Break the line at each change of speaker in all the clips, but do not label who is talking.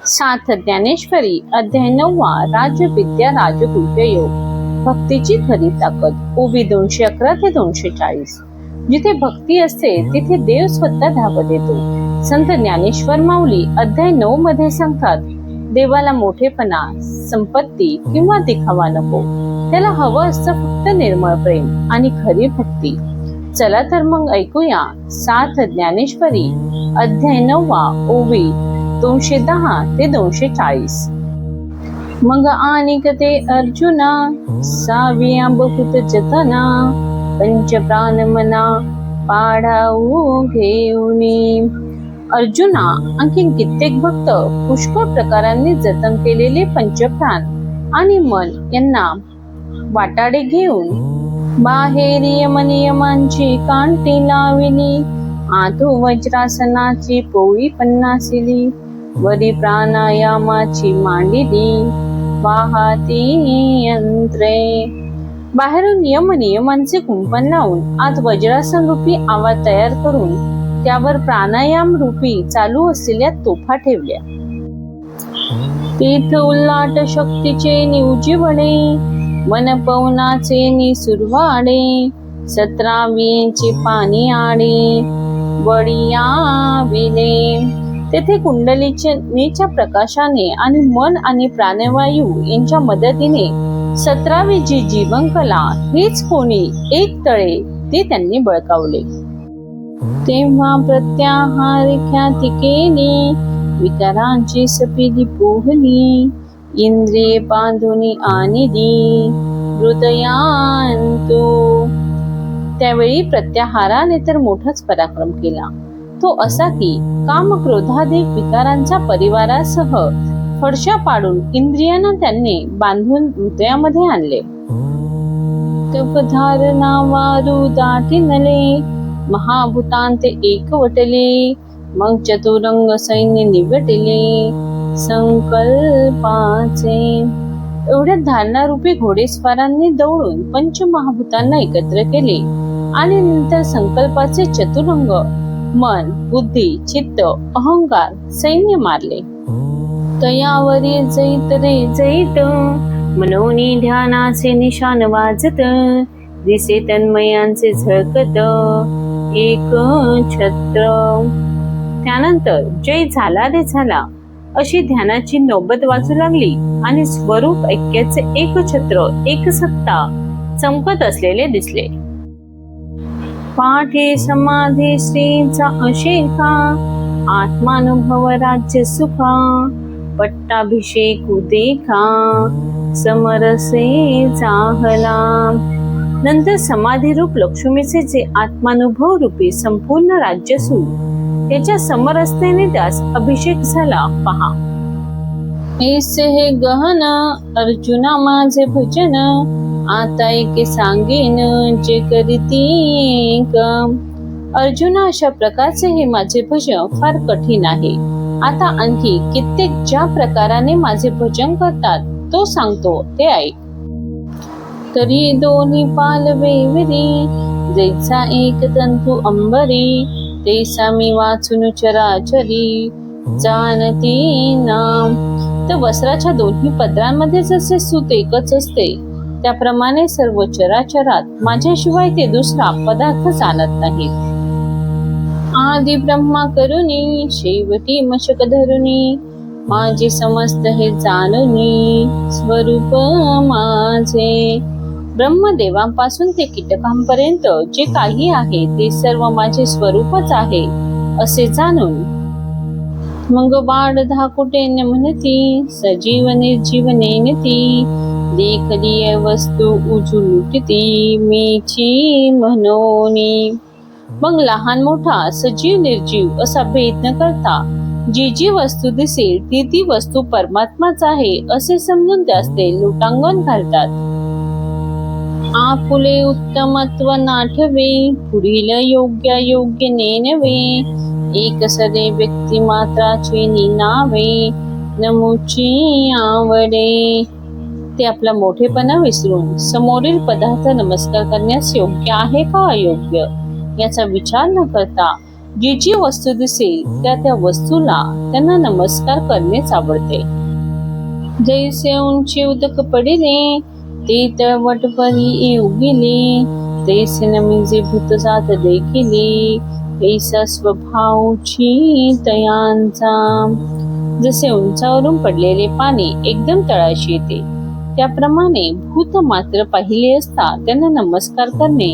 साथ ज्ञानेश्वरी अध्याय 9 राजविद्या राजगुह्य योग. भक्तीची खरी ताकद. ओवी 211 ते 240. जिथे भक्ती असते तिथे देव स्वतः धावत येतो. संत ज्ञानेश्वर माऊली अध्याय 9 मध्ये सांगतात, देवाला मोठेपणा, संपत्ती किंवा दिखावा नको. त्याला हवं असतं फक्त निर्मळ प्रेम आणि खरी भक्ती. चला तर मग ऐकूया साथ ज्ञानेश्वरी अध्याय 9 ओवी 210 ते 240. मग आणिकते अर्जुना साविया बहुत जतना पंच प्राण मना पाडाऊ घेऊनी. अर्जुना, आणखी कित्येक भक्त पुष्कळ प्रकारांनी जतन केलेले पंचप्राण आणि मन यांना वाटाडे घेऊन बाहेर यमनियमांची कांटी लाविली. आतू वज्रासनाची पोळी पन्नासिली. वरी प्राणायामाची मांडिली वाहाती यंत्रे. बाहेरून यमनियमांचे कुंपण लावून आत वज्रासन रूपी आवाज तयार करून त्यावर प्राणायाम रूपी चालू असलेल्या तोफा ठेवल्या. तीर्थ उल्लाट शक्तीचे निउजीवणे मन पवनाचे निसुरवाडे. 17 वियेचे पाणी आडे वडिया विले. तेथे कुंडलीच्या प्रकाशाने आणि मन आणि प्राणवायू यांच्या मदतीने 17वी जी जीवनकला हेच कोणी एक तळे ते त्यांनी बळकावले. तेव्हा प्रत्याहार ख्याती केली विकारांची सपिली पोहली. इंद्रिये बांधुनी आणली हृदयांतू. त्यावेळी प्रत्याहाराने तर मोठाच पराक्रम केला. तो असा की काम क्रोधाधिक विकारांचा परिवारासह फडशा पाडून इंद्रियांना त्यांनी बांधून हृदयामध्ये आणले. तपधारणा वारू दाटिनले महाभूतांते एकवटले. मग चतुरंग सैन्य निवटले संकल्पाचे. एवढ्या धारणारूपी घोडेस्वारांनी दौडून पंचमहाभूतांना एकत्र केले आणि नंतर संकल्पाचे चतुरंग मन, बुद्धी, चित्त, अहंकार सैन्य मारले. तयावरी जैत रे जैत मनोनी ध्यानाचे निशान वाजत. दिसे तन्मयांचे झळकत एक छत्र. त्यानंतर जय झाला रे झाला अशी ध्यानाची नौबत वाजू लागली आणि स्वरूप ऐक्याचे एक छत्र, एक सत्ता चमकत असलेले दिसले. पाठी समाधी श्रीचा अशेखा आत्मानुभव राज्य सुखा. पट्टाभिषेक देखा समरसे चाहला. नंतर समाधी रूप लक्ष्मीचे जे आत्मानुभव रूपी संपूर्ण राज्य सुख त्याच्या समरसतेने त्यास अभिषेक झाला पहा. ऐसे हे गहन अर्जुना माझे भजन आता एके सांगेन जे करीती काम. अर्जुना, अशा प्रकारचे हे माझे भजन फार कठीण आहे. आता आणखी कित्येक ज्या प्रकाराने माझे भजन करतात तो सांगतो ते ऐक. तरी दोन्ही पालवे विरी जैसा एक तंतू अंबरी. तैसा मी वाचून चराचरी जाणती नाम. तर वस्त्राच्या दोन्ही पदरांमध्ये जसे सूत एकच असते त्याप्रमाणे सर्व चराचरात माझ्याशिवाय ते दुसरा पदार्थ जाणत नाहीत. आदि ब्रह्मा करुणी शेवटी मशक धरुनी. माझे समस्त हे जाणुनी स्वरूप माझे. ब्रह्मदेवांपासून ते कीटकांपर्यंत जे काही आहे ते सर्व माझे स्वरूपच आहे असे जाणून मग वाढ धाकुटे न म्हणती सजीव निर्जीव नेनती. देखली वस्तू उजुलुटती मीची म्हणोनी. मग लहान मोठा सजीव निर्जीव असा भेद न करता जी जी वस्तू दिसेल ती ती वस्तू परमात्माच आहे असे समजून त्यास ते लोटांगण घालतात. आपुले उत्तमत्व नाठवे पुढील योग्य योग्य नेनवे. एक सरे व्यक्ती मात्राचे निनावे नमुची आवडे. ते आपला मोठेपणा विसरून समोरील पदार्थ नमस्कार करण्यास योग्य आहे का अयोग्य याचा विचार न करता जी वस्तू दिसेल त्या वस्तूला त्यांना नमस्कार करणेच आवडते. जैसे उंची उदक पडिले ते तळवट परी उगिले, तैसे नमिजे भूत जात देखिले, ऐसा स्वभावची तयांचा. जसे उंचावरून पडलेले पाणी एकदम तळाशी येते, त्याप्रमाणे भूत मात्र पाहिले असता त्यांना नमस्कार करणे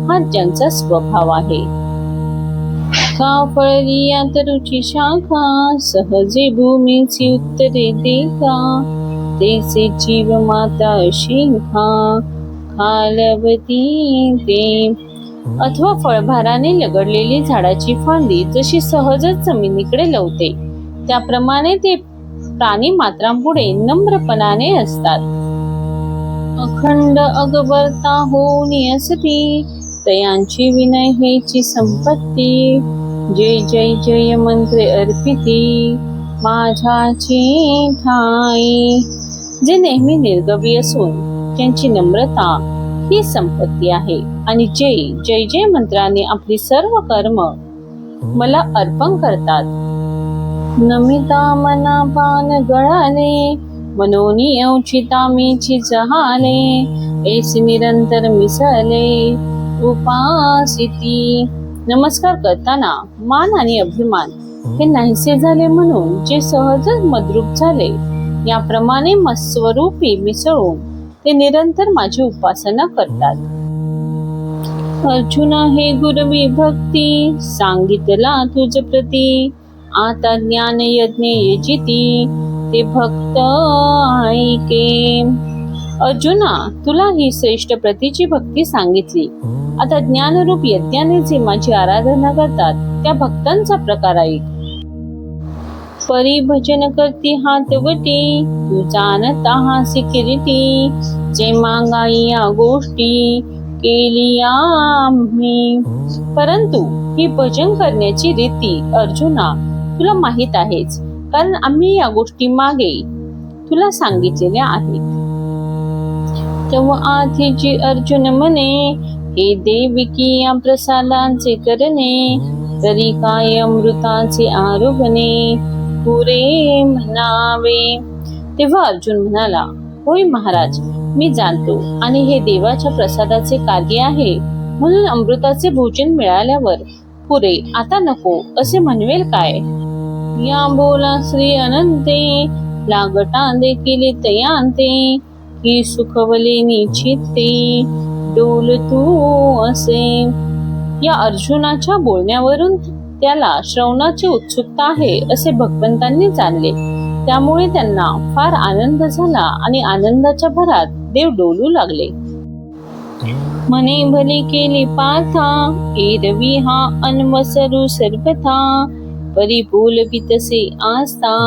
हा ज्यांचा स्वभाव आहे. का फळली या तरुची शाखा, सहजे भूमीची उत्तरे देखा, तैसे जीव माता शिंखा खालवती ते. अथवा फळभाराने लगडलेली झाडाची फांदी जशी सहजच जमिनीकडे लवते, त्याप्रमाणे ते प्राणी मात्रांपुढे नम्रपणाने असतात. अखंड अगबरता होऊन असती, तयांची विनय हेची संपत्ती. जय जय जय मंत्रे अर्पिती, माझ्याची ठाई. जे नेहमी निर्गवी असून त्यांची नम्रता ही संपत्ती आहे आणि जे जय जय मंत्राने आपली सर्व कर्म मला अर्पण करतात. नमिता मना पान गळाले, मनोनी औचिता मीची जहाले, ऐसी निरंतर मिसळले उपासिती. नमस्कार करताना मान आणि अभिमान हे नाहीसे झाले म्हणून जे सहजच मद्रूप झाले, याप्रमाणे स्वरूपी मिसळून ते निरंतर माझी उपासना करतात. अर्जुना हे गुरवी भक्ती, सांगितला तुझ प्रती, आता ज्ञान यज्ञ यजिती, ते भक्त ऐके. अर्जुना, तुला ही श्रेष्ठ प्रतीची भक्ती सांगितली. आता ज्ञानरूप यज्ञाने जे माझी आराधना करतात त्या भक्तांचा प्रकार ऐक. परिभजन करती हातवटी, तू जाणता हासी किरीटी, जे मागाई या गोष्टी केली आम्ही. परंतु ही भजन करण्याची रीती अर्जुना तुला माहित आहेच, कारण आम्ही या गोष्टी मागे तुला सांगितलेल्या आहेत. तेव्हा आधीची अर्जुन म्हणे, हे देविकी या प्रसादांचे करणे, तरी काय अमृताचे आरोपणे पुरे म्हणावे. तेव्हा अर्जुन म्हणाला, होय महाराज, मी जाणतो आणि हे देवाच्या प्रसादाचे कार्य आहे, म्हणून अमृताचे भोजन मिळाल्यावर पुरे, आता नको असे म्हणवेल काय. या बोला श्री अनंते, लागटा देखील तयांते, की सुखवले निश्चिते डोल तू असे. या अर्जुनाच्या बोलण्यावरून त्याला श्रवणाची उत्सुकता आहे असे भगवंतांनी जाणले. त्यामुळे त्यांना फार आनंद झाला आणि आनंदाच्या भरात देव डोलू लागले. म्हणे भले केले पार्था, एरवी हा अन्वसरू सर्वथा, परिपूल तसे आस्था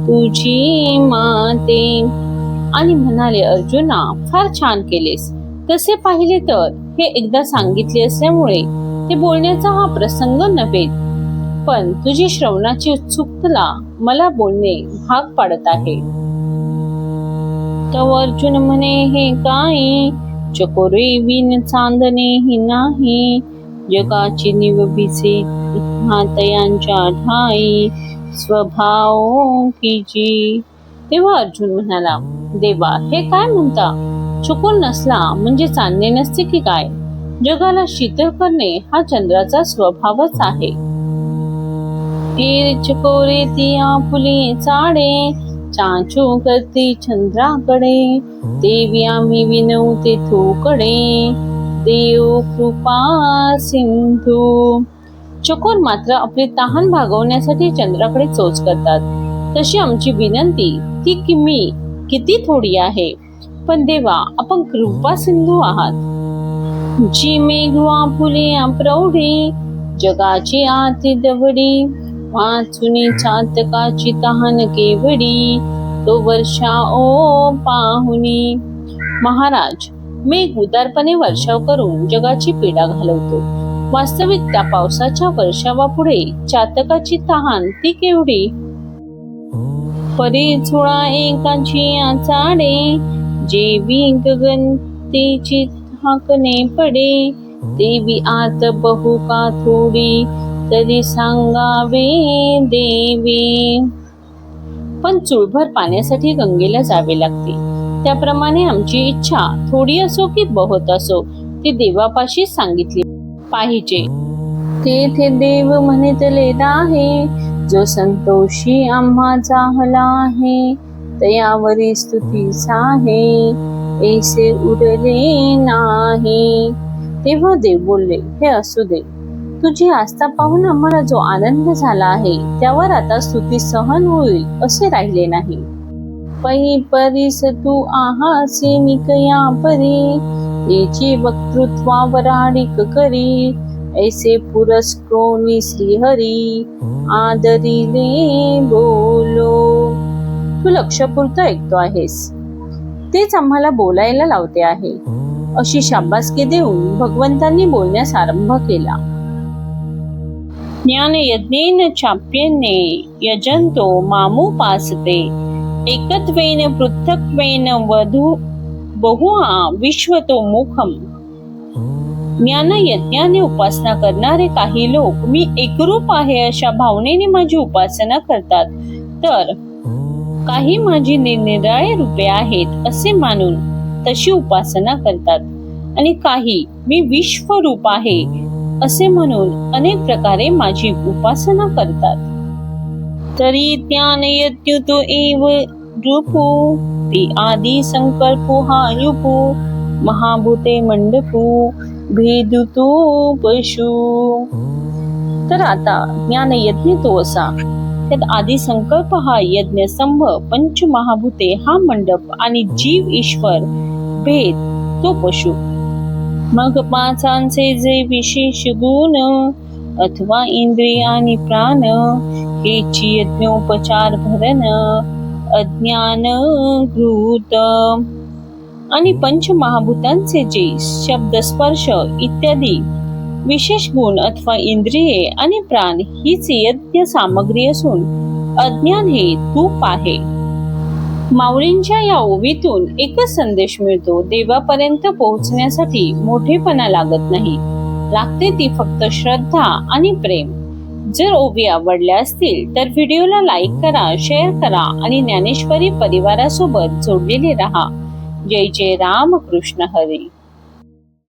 तुझी माते. आणि म्हणाले, अर्जुना, फार छान केलेस. तसे पाहिले तर हे एकदा सांगितले असल्यामुळे ते बोलण्याचा हा प्रसंग नव्हे, पण तुझी श्रवणाची उत्सुकता मला बोलणे भाग पाडत आहे. तव अर्जुन म्हणे, हे काय चकोरे विन चांदणे ही नाही, जगाची निवबिसे हातयांच्या ठाई स्वभाव कीची. तेव्हा अर्जुन म्हणाला, देवा, हे काय म्हणता? चुकून नसला म्हणजे चांदणे नसते की काय? जगाला शीतल करणे हा चंद्राचा स्वभावच आहे. चकोरे ती आपुली चाडे, चाचू करते चंद्राकडे, देवी आम्ही विनवू ते थोकडे, देव कृपा सिंधू. चकोर मात्र आपली तहान भागवण्यासाठी चंद्राकडे चोच करतात. तशी आमची विनंती ती किती थोडी आहे, पण देवा, आपण कृपा सिंधू आहात. जी मेघवा फुले प्रौढी, जगाची आती दवडी, वाचुनी चातकाची तहान केवडी, तो वर्षा ओ पाहुनी. महाराज, मेघ उदारपणे वर्षाव करून जगाची पीडा घालवतो. वास्तविक त्या पावसाच्या वर्षावापुढे चातकाची तहान ती केवढी. परी झुळा एकाची आचाडे, जेवी गगनतेची हाकणे पडे, देवी आत बहु का थोडी, तरी सांगावे देवी. पण चुळभर पाण्यासाठी गंगेला जावे लागते. त्याप्रमाणे आमची इच्छा थोडी असो की बहुत असो ती देवापाशी सांगितली पाहिजे. तेथे देव म्हणितले आहे, जो संतोषी आम्हा चाहला आहे. तयावरी स्तुतीचा आहे, ऐसे उरले नाही. तेव्हा देव बोलले, हे असू दे, तुझी आस्था पाहून आम्हाला जो आनंद झाला आहे त्यावर आता स्तुती सहन होईल असे राहिले नाही. पै परीस तू आहासी निकया परी, याची वक्तृत्वावराडिक करी. ऐसे पुरस्क्रोनी श्रीहरी, आदरिले बोलो. तू लक्षपूर्त ऐकतो आहेस, तेच आम्हाला बोलायला लावते आहे, अशी शाबासकी देऊन भगवंतांनी बोलण्यास आरंभ केला. ज्ञान यज्ञेन चाप्येने यजंतो मामुपासते, एकत्वेन पृथक्त्वेन वधू बहुआ विश्वतो मुखम. ज्ञान यज्ञाने उपासना करणारे काही लोक मी एकरूप आहे अशा भावनेने माझी उपासना करतात, तर काही माझी निरनिराळे रूपे आहेत असे मानून तशी उपासना करतात, आणि काही मी विश्वरूप आहे असे म्हणून अनेक प्रकारे माझी उपासना करतात. तरी ज्ञान यज्ञतो एव रूपो, ती आदि संकल्पो हा युपो. महाभूते मंडपो भेदुतो पशु. तर आता ज्ञान यज्ञ तो असा, त्यात आदि संकल्प हा यज्ञ स्तंभ, पंचमहाभूते हा मंडप आणि जीव ईश्वर भेद तो पशु. मग पाचांचे जे विशेष गुण अथवा इंद्रिय आणि प्राण, हेची यज्ञोपचार भरण अज्ञान घृत. आणि पंचमहाभूतांचे जे शब्द स्पर्श इत्यादी विशेष गुण अथवा इंद्रिये आणि प्राण हीच यज्ञ सामग्री असून अज्ञान हे तूप आहे. माऊलींच्या या ओवीतून एकच संदेश मिळतो, देवापर्यंत पोहोचण्यासाठी मोठेपणा लागत नाही, लागते ती फक्त श्रद्धा आणि प्रेम. जर ओवी आवडल्या असतील तर व्हिडिओला लाईक करा, शेअर करा आणि ज्ञानेश्वरी परिवारासोबत जोडलेले रहा. जय जय राम कृष्ण हरी.